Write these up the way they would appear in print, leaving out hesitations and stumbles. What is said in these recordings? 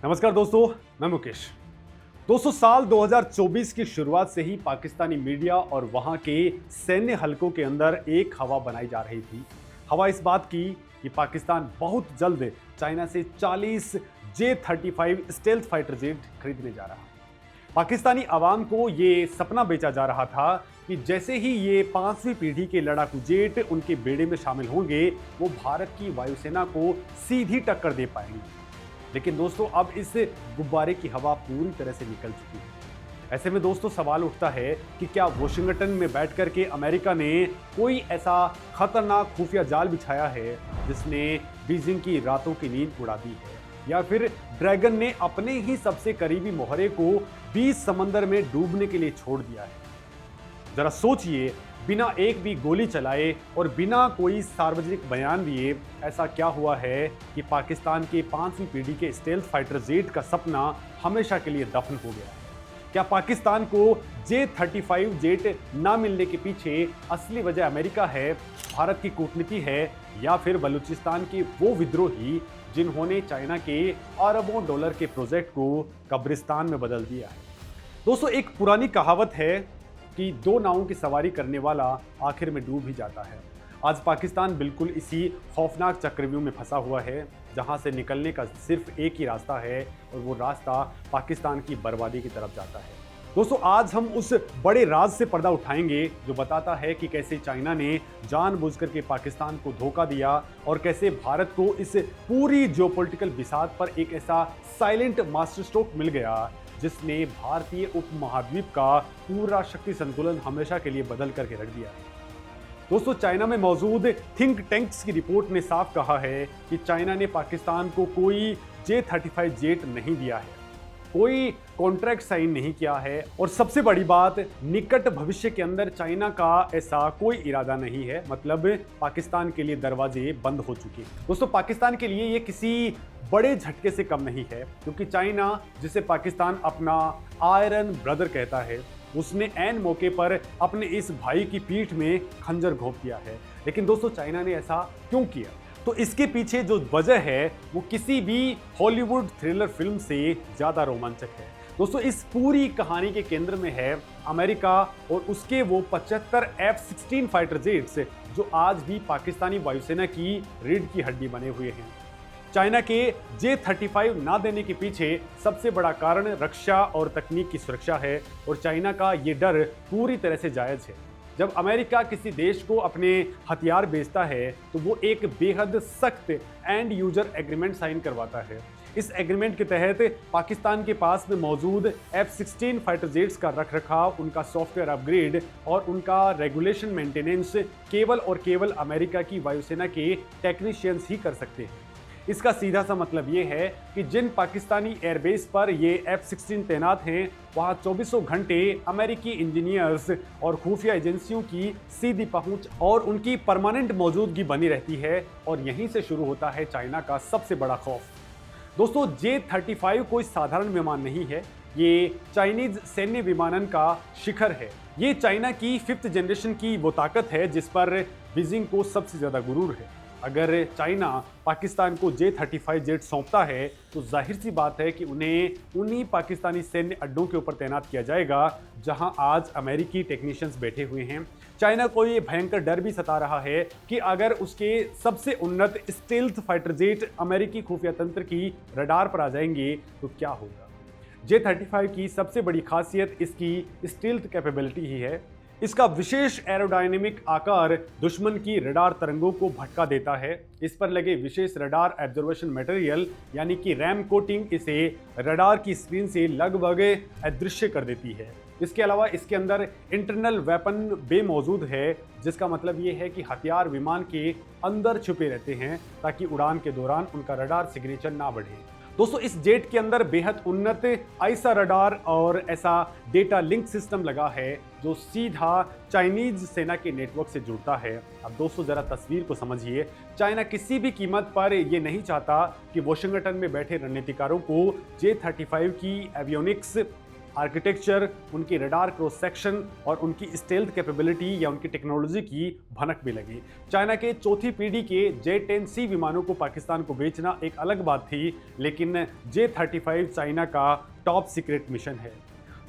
नमस्कार दोस्तों, मैं मुकेश। दोस्तों, साल 2024 की शुरुआत से ही पाकिस्तानी मीडिया और वहां के सैन्य हलकों के अंदर एक हवा बनाई जा रही थी। हवा इस बात की कि पाकिस्तान बहुत जल्द चाइना से 40 J-35 स्टेल्थ फाइटर जेट खरीदने जा रहा। पाकिस्तानी आवाम को ये सपना बेचा जा रहा था कि जैसे ही ये 5वीं पीढ़ी के लड़ाकू जेट उनके बेड़े में शामिल होंगे, वो भारत की वायुसेना को सीधी टक्कर दे पाएंगे। लेकिन दोस्तों, अब इस गुब्बारे की हवा पूरी तरह से निकल चुकी है। ऐसे में दोस्तों सवाल उठता है कि क्या वॉशिंगटन में बैठ कर के अमेरिका ने कोई ऐसा खतरनाक खुफिया जाल बिछाया है जिसने बीजिंग की रातों की नींद उड़ा दी है, या फिर ड्रैगन ने अपने ही सबसे करीबी मोहरे को 20 समंदर में डूबने के लिए छोड़ दिया है। जरा सोचिए, बिना एक भी गोली चलाए और बिना कोई सार्वजनिक बयान दिए ऐसा क्या हुआ है कि पाकिस्तान के 5वीं पीढ़ी के स्टेल्थ फाइटर जेट का सपना हमेशा के लिए दफन हो गया है? क्या पाकिस्तान को J-35 जेट ना मिलने के पीछे असली वजह अमेरिका है, भारत की कूटनीति है, या फिर बलूचिस्तान के वो विद्रोही जिन्होंने चाइना के अरबों डॉलर के प्रोजेक्ट को कब्रिस्तान में बदल दिया है? दोस्तों, एक पुरानी कहावत है कि दो नावों की सवारी करने वाला आखिर में डूब ही जाता है। आज पाकिस्तान बिल्कुल इसी खौफनाक चक्रव्यूह में फंसा हुआ है, जहां से निकलने का सिर्फ एक ही रास्ता है, और वो रास्ता पाकिस्तान की बर्बादी की तरफ जाता है। दोस्तों, आज हम उस बड़े राज से पर्दा उठाएंगे जो बताता है कि कैसे चाइना ने जानबूझकर के पाकिस्तान को धोखा दिया और कैसे भारत को इस पूरी जियोपॉलिटिकल बिसात पर एक ऐसा साइलेंट मास्टर स्ट्रोक मिल गया जिसने भारतीय उपमहाद्वीप का पूरा शक्ति संतुलन हमेशा के लिए बदल करके रख दिया है। दोस्तों, चाइना में मौजूद थिंक टैंक्स की रिपोर्ट ने साफ कहा है कि चाइना ने पाकिस्तान को कोई J-35 जेट नहीं दिया है, कोई कॉन्ट्रैक्ट साइन नहीं किया है, और सबसे बड़ी बात, निकट भविष्य के अंदर चाइना का ऐसा कोई इरादा नहीं है। मतलब पाकिस्तान के लिए दरवाजे बंद हो चुके हैं। दोस्तों, पाकिस्तान के लिए ये किसी बड़े झटके से कम नहीं है, क्योंकि चाइना, जिसे पाकिस्तान अपना आयरन ब्रदर कहता है, उसने ऐन मौके पर अपने इस भाई की पीठ में खंजर घोंप दिया है। लेकिन दोस्तों, चाइना ने ऐसा क्यों किया? तो इसके पीछे जो वजह है वो किसी भी हॉलीवुड थ्रिलर फिल्म से ज्यादा रोमांचक है। दोस्तों, इस पूरी कहानी के केंद्र में है अमेरिका और उसके वो 75 F-16 फाइटर जेट्स जो आज भी पाकिस्तानी वायुसेना की रीढ़ की हड्डी बने हुए हैं। चाइना के J-35 ना देने के पीछे सबसे बड़ा कारण रक्षा और तकनीक की सुरक्षा है, और चाइना का ये डर पूरी तरह से जायज है। जब अमेरिका किसी देश को अपने हथियार बेचता है तो वो एक बेहद सख्त एंड यूजर एग्रीमेंट साइन करवाता है। इस एग्रीमेंट के तहत पाकिस्तान के पास में मौजूद F-16 फाइटर जेट्स का रखरखाव, उनका सॉफ्टवेयर अपग्रेड और उनका रेगुलेशन मेंटेनेंस केवल और केवल अमेरिका की वायुसेना के टेक्नीशियंस ही कर सकते हैं। इसका सीधा सा मतलब ये है कि जिन पाकिस्तानी एयरबेस पर ये F-16 तैनात हैं, वहाँ 24 घंटे अमेरिकी इंजीनियर्स और खुफिया एजेंसियों की सीधी पहुंच और उनकी परमानेंट मौजूदगी बनी रहती है, और यहीं से शुरू होता है चाइना का सबसे बड़ा खौफ। दोस्तों, J-35 कोई साधारण विमान नहीं है, ये चाइनीज सैन्य विमानन का शिखर है। ये चाइना की 5th जनरेशन की वो ताकत है जिस पर बीजिंग को सबसे ज्यादा गुरूर है। अगर चाइना पाकिस्तान को J-35 जेट सौंपता है तो जाहिर सी बात है कि उन्हें उन्हीं पाकिस्तानी सैन्य अड्डों के ऊपर तैनात किया जाएगा जहां आज अमेरिकी टेक्नीशियंस बैठे हुए हैं। चाइना को ये भयंकर डर भी सता रहा है कि अगर उसके सबसे उन्नत स्टेल्थ फाइटर जेट अमेरिकी खुफिया तंत्र की रडार पर आ जाएंगे तो क्या होगा। J-35 की सबसे बड़ी खासियत इसकी स्टेल्थ कैपेबिलिटी ही है। इसका विशेष एरोडायनेमिक आकार दुश्मन की रडार तरंगों को भटका देता है। इस पर लगे विशेष रडार एब्जर्वेशन मटेरियल यानी कि रैम कोटिंग इसे रडार की स्क्रीन से लगभग अदृश्य कर देती है। इसके अलावा इसके अंदर इंटरनल वेपन बे मौजूद है, जिसका मतलब ये है कि हथियार विमान के अंदर छुपे रहते हैं ताकि उड़ान के दौरान उनका रडार सिग्नेचर ना बढ़े। दोस्तों, इस जेट के अंदर बेहद उन्नत आईसा रडार और ऐसा डेटा लिंक सिस्टम लगा है जो सीधा चाइनीज सेना के नेटवर्क से जुड़ता है। अब दोस्तों, जरा तस्वीर को समझिए। चाइना किसी भी कीमत पर ये नहीं चाहता कि वॉशिंगटन में बैठे रणनीतिकारों को J-35 की एवियोनिक्स आर्किटेक्चर, उनकी रडार क्रॉस सेक्शन और उनकी स्टेल्थ कैपेबिलिटी या उनकी टेक्नोलॉजी की भनक भी लगी। चाइना के चौथी पीढ़ी के J-10C विमानों को पाकिस्तान को बेचना एक अलग बात थी, लेकिन J-35 चाइना का टॉप सीक्रेट मिशन है।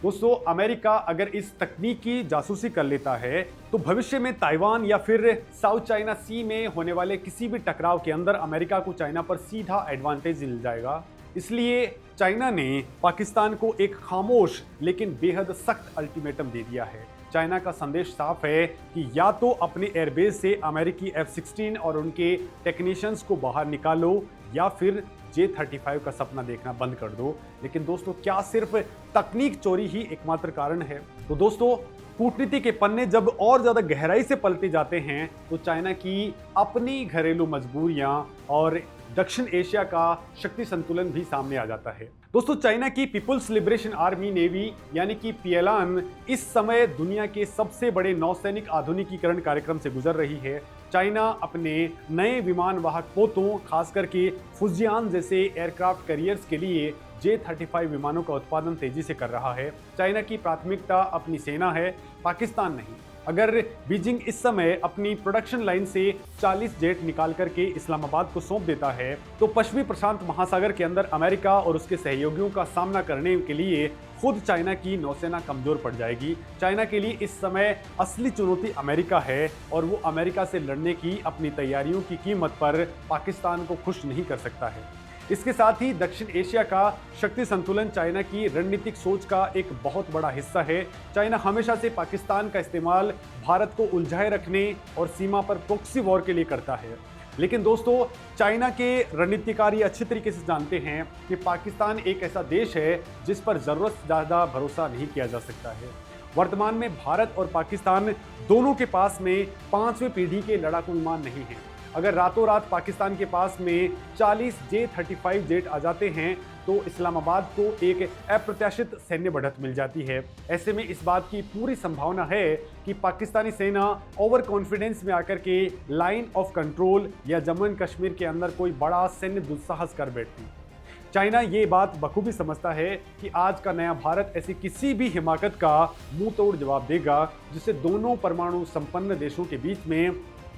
दोस्तों, अमेरिका अगर इस तकनीक की जासूसी कर लेता है तो भविष्य में ताइवान या फिर साउथ चाइना सी में होने वाले किसी भी टकराव के अंदर अमेरिका को चाइना पर सीधा एडवांटेज मिल जाएगा। इसलिए चाइना ने पाकिस्तान को एक खामोश लेकिन बेहद सख्त अल्टीमेटम दे दिया है। चाइना का संदेश साफ है कि या तो अपने एयरबेस से अमेरिकी F-16 और उनके टेक्नीशियंस को बाहर निकालो या फिर J-35 का सपना देखना बंद कर दो। लेकिन दोस्तों, क्या सिर्फ तकनीक चोरी ही एकमात्र कारण है? तो दोस्तों, कूटनीति के पन्ने जब और ज्यादा गहराई से पलटे जाते हैं तो चाइना की अपनी घरेलू मजबूरियां और दक्षिण एशिया का शक्ति संतुलन भी सामने आ जाता है। दोस्तों, चाइना की पीपुल्स लिबरेशन आर्मी नेवी यानी कि PLN इस समय दुनिया के सबसे बड़े नौसैनिक आधुनिकीकरण कार्यक्रम से गुजर रही है। चाइना अपने नए विमान वाहक पोतों, खास करके फुजियान जैसे एयरक्राफ्ट कैरियर्स के लिए J-35 विमानों का उत्पादन तेजी से कर रहा है। चाइना की प्राथमिकता अपनी सेना है, पाकिस्तान नहीं। अगर बीजिंग इस समय अपनी प्रोडक्शन लाइन से 40 जेट निकाल करके इस्लामाबाद को सौंप देता है तो पश्चिमी प्रशांत महासागर के अंदर अमेरिका और उसके सहयोगियों का सामना करने के लिए खुद चाइना की नौसेना कमजोर पड़ जाएगी। चाइना के लिए इस समय असली चुनौती अमेरिका है और वो अमेरिका से लड़ने की अपनी तैयारियों की कीमत पर पाकिस्तान को खुश नहीं कर सकता है। इसके साथ ही दक्षिण एशिया का शक्ति संतुलन चाइना की रणनीतिक सोच का एक बहुत बड़ा हिस्सा है। चाइना हमेशा से पाकिस्तान का इस्तेमाल भारत को उलझाए रखने और सीमा पर प्रॉक्सी वॉर के लिए करता है। लेकिन दोस्तों, चाइना के रणनीतिकार ये अच्छी तरीके से जानते हैं कि पाकिस्तान एक ऐसा देश है जिस पर ज़रूरत से ज़्यादा भरोसा नहीं किया जा सकता है। वर्तमान में भारत और पाकिस्तान दोनों के पास में 5वीं पीढ़ी के लड़ाकू विमान नहीं हैं। अगर रातों रात पाकिस्तान के पास में 40 J-35 जेट आ जाते हैं तो इस्लामाबाद को एक अप्रत्याशित सैन्य बढ़त मिल जाती है। ऐसे में इस बात की पूरी संभावना है कि पाकिस्तानी सेना ओवर कॉन्फिडेंस में आकर के लाइन ऑफ कंट्रोल या जम्मू एंड कश्मीर के अंदर कोई बड़ा सैन्य दुस्साहस कर बैठती। चाइना ये बात बखूबी समझता है कि आज का नया भारत ऐसी किसी भी हिमाकत का मुंह तोड़ जवाब देगा जिससे दोनों परमाणु संपन्न देशों के बीच में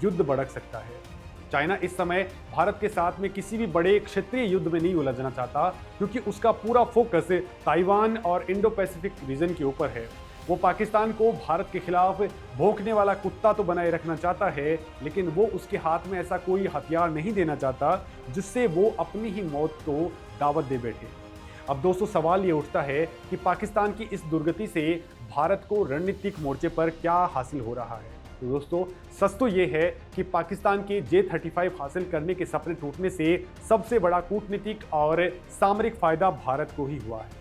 युद्ध भड़क सकता है। चाइना इस समय भारत के साथ में किसी भी बड़े क्षेत्रीय युद्ध में नहीं उलझना चाहता, क्योंकि उसका पूरा फोकस ताइवान और इंडो पैसिफिक रीजन के ऊपर है। वो पाकिस्तान को भारत के खिलाफ भौंकने वाला कुत्ता तो बनाए रखना चाहता है, लेकिन वो उसके हाथ में ऐसा कोई हथियार नहीं देना चाहता जिससे वो अपनी ही मौत को दावत दे बैठे। अब दोस्तों, सवाल ये उठता है कि पाकिस्तान की इस दुर्गति से भारत को रणनीतिक मोर्चे पर क्या हासिल हो रहा है। तो दोस्तों, सच तो ये है कि पाकिस्तान के J-35 हासिल करने के सपने टूटने से सबसे बड़ा कूटनीतिक और सामरिक फायदा भारत को ही हुआ है।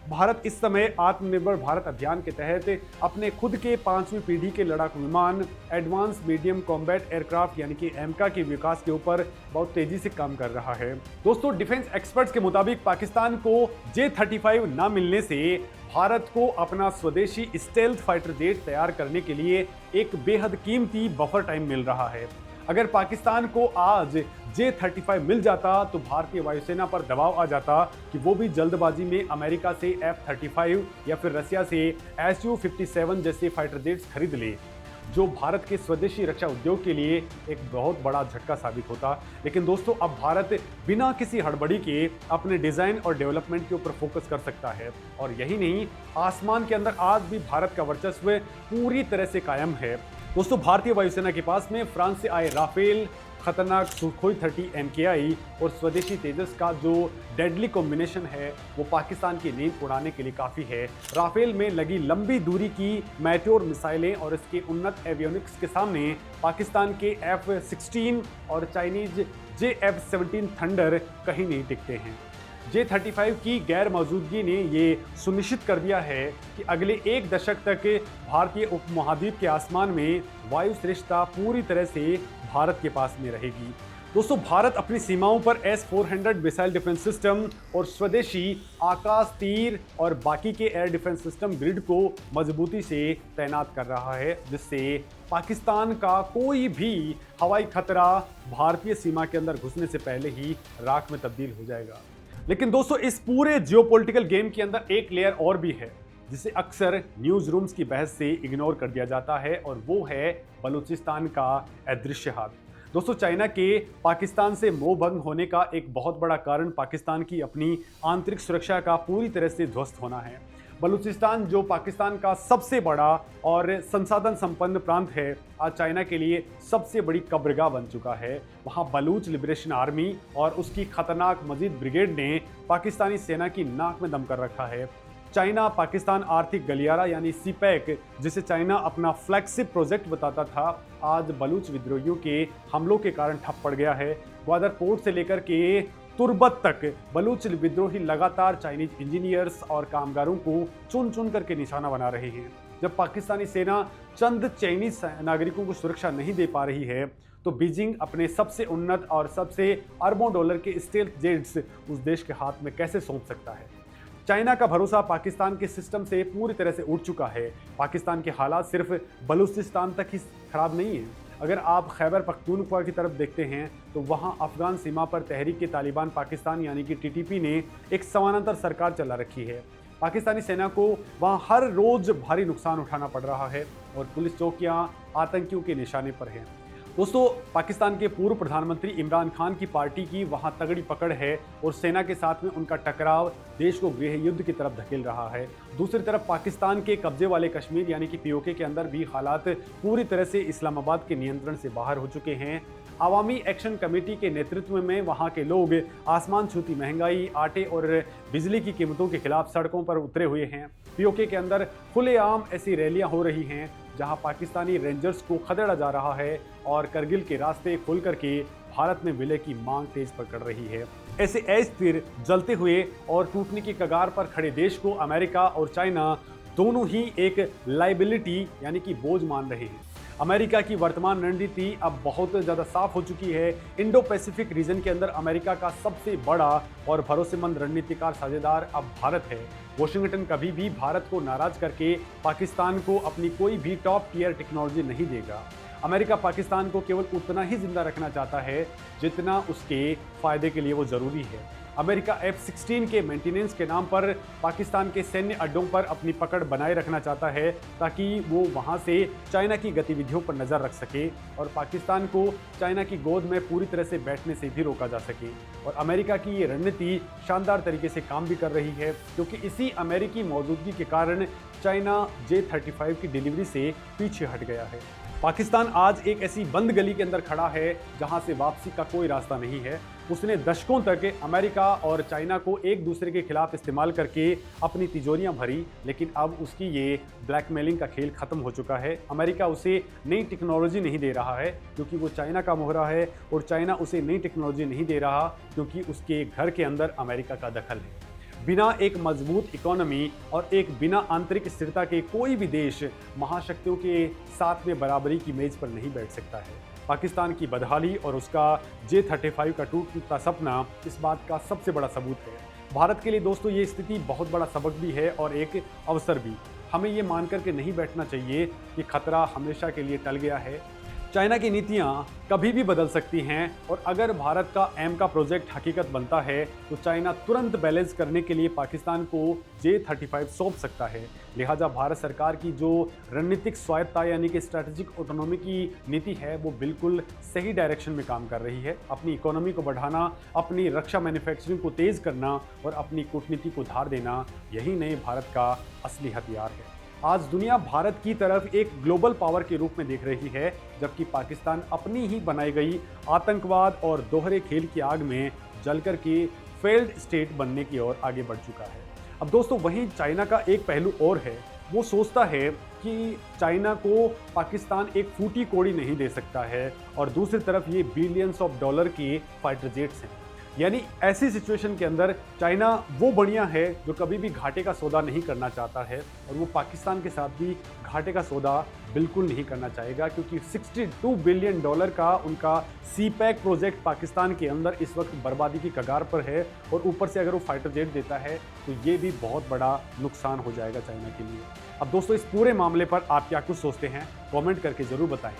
भारत इस समय आत्मनिर्भर भारत अभियान के तहत अपने खुद के 5वीं पीढ़ी के लड़ाकू विमान एडवांस मीडियम कॉम्बैट एयरक्राफ्ट यानी कि एमका के विकास के ऊपर बहुत तेजी से काम कर रहा है। दोस्तों, डिफेंस एक्सपर्ट्स के मुताबिक पाकिस्तान को J-35 ना मिलने से भारत को अपना स्वदेशी स्टेल्थ फाइटर जेट तैयार करने के लिए एक बेहद कीमती बफर टाइम मिल रहा है। अगर पाकिस्तान को आज J-35 मिल जाता तो भारतीय वायुसेना पर दबाव आ जाता कि वो भी जल्दबाजी में अमेरिका से F-35 या फिर रसिया से Su-57 जैसे फाइटर जेट्स खरीद ले, जो भारत के स्वदेशी रक्षा उद्योग के लिए एक बहुत बड़ा झटका साबित होता। लेकिन दोस्तों, अब भारत बिना किसी हड़बड़ी के अपने डिजाइन और डेवलपमेंट के ऊपर फोकस कर सकता है। और यही नहीं, आसमान के अंदर आज भी भारत का वर्चस्व पूरी तरह से कायम है। दोस्तों, भारतीय वायुसेना के पास में फ्रांस से आए राफेल, खतरनाक सुखोई 30 MKI और स्वदेशी तेजस का जो डेडली कॉम्बिनेशन है वो पाकिस्तान की नींद उड़ाने के लिए काफ़ी है। राफेल में लगी लंबी दूरी की मैट्योर मिसाइलें और इसके उन्नत एवियोनिक्स के सामने पाकिस्तान के F-16 और चाइनीज JF-17 थंडर कहीं नहीं टिकते हैं। J-35 की गैर मौजूदगी ने ये सुनिश्चित कर दिया है कि अगले एक दशक तक भारतीय उपमहाद्वीप के आसमान में वायु श्रेष्ठता पूरी तरह से भारत के पास में रहेगी। दोस्तों, भारत अपनी सीमाओं पर S-400 मिसाइल डिफेंस सिस्टम और स्वदेशी आकाश तीर और बाकी के एयर डिफेंस सिस्टम ग्रिड को मजबूती से तैनात कर रहा है, जिससे पाकिस्तान का कोई भी हवाई खतरा भारतीय सीमा के अंदर घुसने से पहले ही राख में तब्दील हो जाएगा। लेकिन दोस्तों, इस पूरे जियोपॉलिटिकल गेम के अंदर एक लेयर और भी है। जिसे अक्सर न्यूज़ रूम्स की बहस से इग्नोर कर दिया जाता है, और वो है बलूचिस्तान का अदृश्य हाथ। दोस्तों, चाइना के पाकिस्तान से मोह भंग होने का एक बहुत बड़ा कारण पाकिस्तान की अपनी आंतरिक सुरक्षा का पूरी तरह से ध्वस्त होना है। बलूचिस्तान, जो पाकिस्तान का सबसे बड़ा और संसाधन संपन्न प्रांत है, आज चाइना के लिए सबसे बड़ी कब्रगाह बन चुका है। वहां बलूच लिबरेशन आर्मी और उसकी खतरनाक मजीद ब्रिगेड ने पाकिस्तानी सेना की नाक में दम कर रखा है। चाइना पाकिस्तान आर्थिक गलियारा यानी सीपैक, जिसे चाइना अपना फ्लैगशिप प्रोजेक्ट बताता था, आज बलूच विद्रोहियों के हमलों के कारण ठप पड़ गया है। ग्वादर पोर्ट से लेकर के तुर्बत तक बलूच विद्रोही लगातार चाइनीज इंजीनियर्स और कामगारों को चुन चुन करके निशाना बना रहे हैं। जब पाकिस्तानी सेना चंद चाइनीज नागरिकों को सुरक्षा नहीं दे पा रही है, तो बीजिंग अपने सबसे उन्नत और सबसे अरबों डॉलर के स्टेल्थ जेट्स उस देश के हाथ में कैसे सौंप सकता है। चाइना का भरोसा पाकिस्तान के सिस्टम से पूरी तरह से उठ चुका है। पाकिस्तान के हालात सिर्फ बलूचिस्तान तक ही खराब नहीं है। अगर आप खैबर पख्तूनख्वा की तरफ देखते हैं, तो वहां अफगान सीमा पर तहरीक तालिबान पाकिस्तान यानी कि टीटीपी ने एक समानांतर सरकार चला रखी है। पाकिस्तानी सेना को वहां हर रोज भारी नुकसान उठाना पड़ रहा है और पुलिस चौकियां आतंकियों के निशाने पर हैं। दोस्तों, पाकिस्तान के पूर्व प्रधानमंत्री इमरान खान की पार्टी की वहां तगड़ी पकड़ है और सेना के साथ में उनका टकराव देश को गृह युद्ध की तरफ धकेल रहा है। दूसरी तरफ पाकिस्तान के कब्जे वाले कश्मीर यानी कि पीओके के अंदर भी हालात पूरी तरह से इस्लामाबाद के नियंत्रण से बाहर हो चुके हैं। अवामी एक्शन कमेटी के नेतृत्व में वहां के लोग आसमान छूती महंगाई, आटे और बिजली की कीमतों के खिलाफ सड़कों पर उतरे हुए हैं। पीओके के अंदर खुलेआम ऐसी रैलियां हो रही हैं जहां पाकिस्तानी रेंजर्स को खदेड़ा जा रहा है और करगिल के रास्ते खोल करके भारत में विलय की मांग तेज पकड़ रही है। ऐसे अस्थिर, जलते हुए और टूटने की कगार पर खड़े देश को अमेरिका और चाइना दोनों ही एक लाइबिलिटी यानी कि बोझ मान रहे हैं। अमेरिका की वर्तमान रणनीति अब बहुत ज़्यादा साफ हो चुकी है। इंडो पैसिफिक रीजन के अंदर अमेरिका का सबसे बड़ा और भरोसेमंद रणनीतिकार साझेदार अब भारत है। वॉशिंगटन कभी भी भारत को नाराज करके पाकिस्तान को अपनी कोई भी टॉप टियर टेक्नोलॉजी नहीं देगा। अमेरिका पाकिस्तान को केवल उतना ही जिंदा रखना चाहता है जितना उसके फायदे के लिए वो ज़रूरी है। अमेरिका F-16 के मेंटेनेंस के नाम पर पाकिस्तान के सैन्य अड्डों पर अपनी पकड़ बनाए रखना चाहता है, ताकि वो वहां से चाइना की गतिविधियों पर नज़र रख सके और पाकिस्तान को चाइना की गोद में पूरी तरह से बैठने से भी रोका जा सके। और अमेरिका की ये रणनीति शानदार तरीके से काम भी कर रही है, क्योंकि इसी अमेरिकी मौजूदगी के कारण चाइना J-35 की डिलीवरी से पीछे हट गया है। पाकिस्तान आज एक ऐसी बंद गली के अंदर खड़ा है जहां से वापसी का कोई रास्ता नहीं है। उसने दशकों तक अमेरिका और चाइना को एक दूसरे के खिलाफ इस्तेमाल करके अपनी तिजोरियां भरी, लेकिन अब उसकी ये ब्लैकमेलिंग का खेल खत्म हो चुका है। अमेरिका उसे नई टेक्नोलॉजी नहीं दे रहा है क्योंकि वो चाइना का मोहरा है, और चाइना उसे नई टेक्नोलॉजी नहीं दे रहा क्योंकि उसके घर के अंदर अमेरिका का दखल है। बिना एक मजबूत इकोनॉमी और एक बिना आंतरिक स्थिरता के कोई भी देश महाशक्तियों के साथ में बराबरी की मेज पर नहीं बैठ सकता है। पाकिस्तान की बदहाली और उसका J-35 का टूटता सपना इस बात का सबसे बड़ा सबूत है। भारत के लिए दोस्तों ये स्थिति बहुत बड़ा सबक भी है और एक अवसर भी। हमें ये मान करके नहीं बैठना चाहिए कि खतरा हमेशा के लिए टल गया है। चाइना की नीतियां कभी भी बदल सकती हैं, और अगर भारत का एम का प्रोजेक्ट हकीकत बनता है तो चाइना तुरंत बैलेंस करने के लिए पाकिस्तान को J-35 सौंप सकता है। लिहाजा भारत सरकार की जो रणनीतिक स्वायत्तता यानी कि स्ट्रैटेजिक ऑटोनॉमी की नीति है, वो बिल्कुल सही डायरेक्शन में काम कर रही है। अपनी इकोनॉमी को बढ़ाना, अपनी रक्षा मैन्युफैक्चरिंग को तेज़ करना और अपनी कूटनीति को धार देना, यही नए भारत का असली हथियार है। आज दुनिया भारत की तरफ एक ग्लोबल पावर के रूप में देख रही है, जबकि पाकिस्तान अपनी ही बनाई गई आतंकवाद और दोहरे खेल की आग में जलकर के फेल्ड स्टेट बनने की ओर आगे बढ़ चुका है। अब दोस्तों, वहीं चाइना का एक पहलू और है। वो सोचता है कि चाइना को पाकिस्तान एक फूटी कोड़ी नहीं दे सकता है, और दूसरी तरफ ये बिलियंस ऑफ डॉलर के फाइटर जेट्स हैं। यानी ऐसी सिचुएशन के अंदर चाइना वो बढ़िया है जो कभी भी घाटे का सौदा नहीं करना चाहता है, और वो पाकिस्तान के साथ भी घाटे का सौदा बिल्कुल नहीं करना चाहेगा, क्योंकि $62 बिलियन का उनका सीपैक प्रोजेक्ट पाकिस्तान के अंदर इस वक्त बर्बादी की कगार पर है, और ऊपर से अगर वो फाइटर जेट देता है तो ये भी बहुत बड़ा नुकसान हो जाएगा चाइना के लिए। अब दोस्तों, इस पूरे मामले पर आप क्या कुछ सोचते हैं, कमेंट करके ज़रूर बताएं।